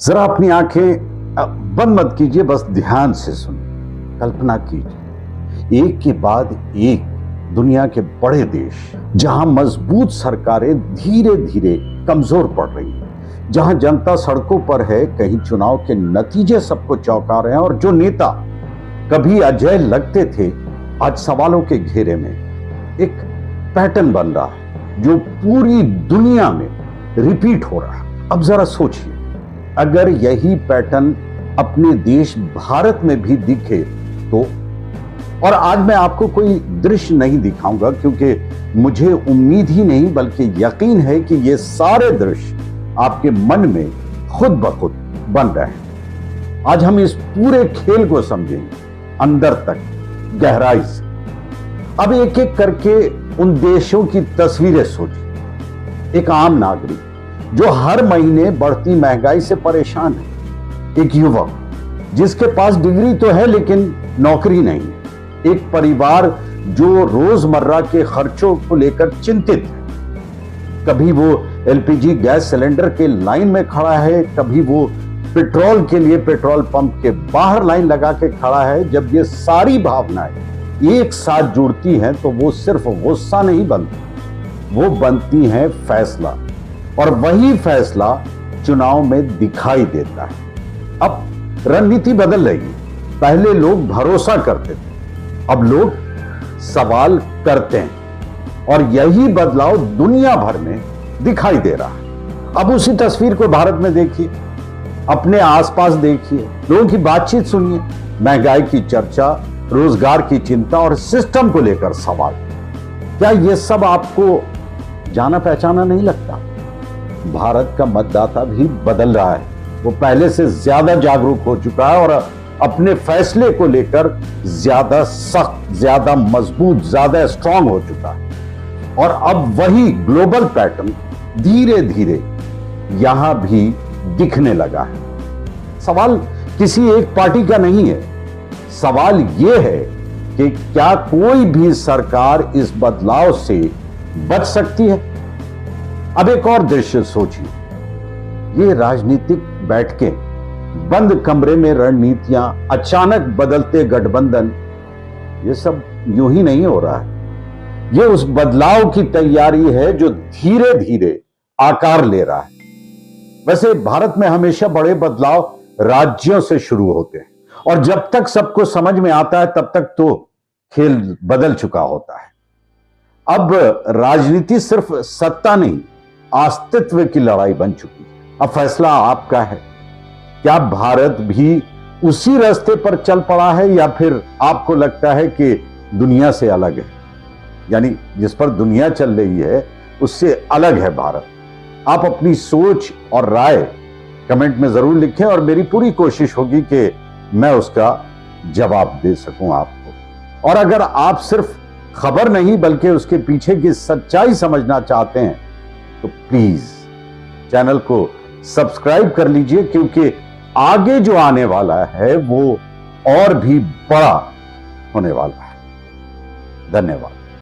जरा अपनी आंखें बंद मत कीजिए, बस ध्यान से सुनिए। कल्पना कीजिए, एक के बाद एक दुनिया के बड़े देश, जहां मजबूत सरकारें धीरे धीरे कमजोर पड़ रही हैं, जहां जनता सड़कों पर है, कहीं चुनाव के नतीजे सबको चौंका रहे हैं और जो नेता कभी अजय लगते थे आज सवालों के घेरे में। एक पैटर्न बन रहा है जो पूरी दुनिया में रिपीट हो रहा है। अब जरा सोचिए, अगर यही पैटर्न अपने देश भारत में भी दिखे तो। और आज मैं आपको कोई दृश्य नहीं दिखाऊंगा क्योंकि मुझे उम्मीद ही नहीं बल्कि यकीन है कि ये सारे दृश्य आपके मन में खुद ब खुद बन रहे हैं। आज हम इस पूरे खेल को समझेंगे अंदर तक, गहराई से। अब एक एक करके उन देशों की तस्वीरें सोचिए। एक आम नागरिक जो हर महीने बढ़ती महंगाई से परेशान है, एक युवक जिसके पास डिग्री तो है लेकिन नौकरी नहीं, एक परिवार जो रोजमर्रा के खर्चों को लेकर चिंतित है। कभी वो एलपीजी गैस सिलेंडर के लाइन में खड़ा है, कभी वो पेट्रोल के लिए पेट्रोल पंप के बाहर लाइन लगा के खड़ा है। जब ये सारी भावनाएं एक साथ जुड़ती हैं तो वो सिर्फ गुस्सा नहीं बनती, वो बनती हैं फैसला, और वही फैसला चुनाव में दिखाई देता है। अब रणनीति बदल रही है। पहले लोग भरोसा करते थे, अब लोग सवाल करते हैं, और यही बदलाव दुनिया भर में दिखाई दे रहा है। अब उसी तस्वीर को भारत में देखिए, अपने आसपास देखिए, लोगों की बातचीत सुनिए, महंगाई की चर्चा, रोजगार की चिंता और सिस्टम को लेकर सवाल। क्या यह सब आपको जाना पहचाना नहीं लगता? भारत का मतदाता भी बदल रहा है। वो पहले से ज्यादा जागरूक हो चुका है और अपने फैसले को लेकर ज्यादा सख्त, ज्यादा मजबूत, ज्यादा स्ट्रांग हो चुका है। और अब वही ग्लोबल पैटर्न धीरे धीरे यहां भी दिखने लगा है। सवाल किसी एक पार्टी का नहीं है, सवाल यह है कि क्या कोई भी सरकार इस बदलाव से बच सकती है? अब एक और दृश्य सोचिए, ये राजनीतिक बैठकें, बंद कमरे में रणनीतियां, अचानक बदलते गठबंधन, ये सब यूं ही नहीं हो रहा है। ये उस बदलाव की तैयारी है जो धीरे धीरे आकार ले रहा है। वैसे भारत में हमेशा बड़े बदलाव राज्यों से शुरू होते हैं और जब तक सबको समझ में आता है तब तक तो खेल बदल चुका होता है। अब राजनीति सिर्फ सत्ता नहीं, अस्तित्व की लड़ाई बन चुकी है। अब फैसला आपका है। क्या भारत भी उसी रास्ते पर चल पड़ा है या फिर आपको लगता है कि दुनिया से अलग है? यानी जिस पर दुनिया चल रही है उससे अलग है भारत। आप अपनी सोच और राय कमेंट में जरूर लिखें और मेरी पूरी कोशिश होगी कि मैं उसका जवाब दे सकूं आपको। और अगर आप सिर्फ खबर नहीं बल्कि उसके पीछे की सच्चाई समझना चाहते हैं तो प्लीज चैनल को सब्सक्राइब कर लीजिए, क्योंकि आगे जो आने वाला है वो और भी बड़ा होने वाला है। धन्यवाद।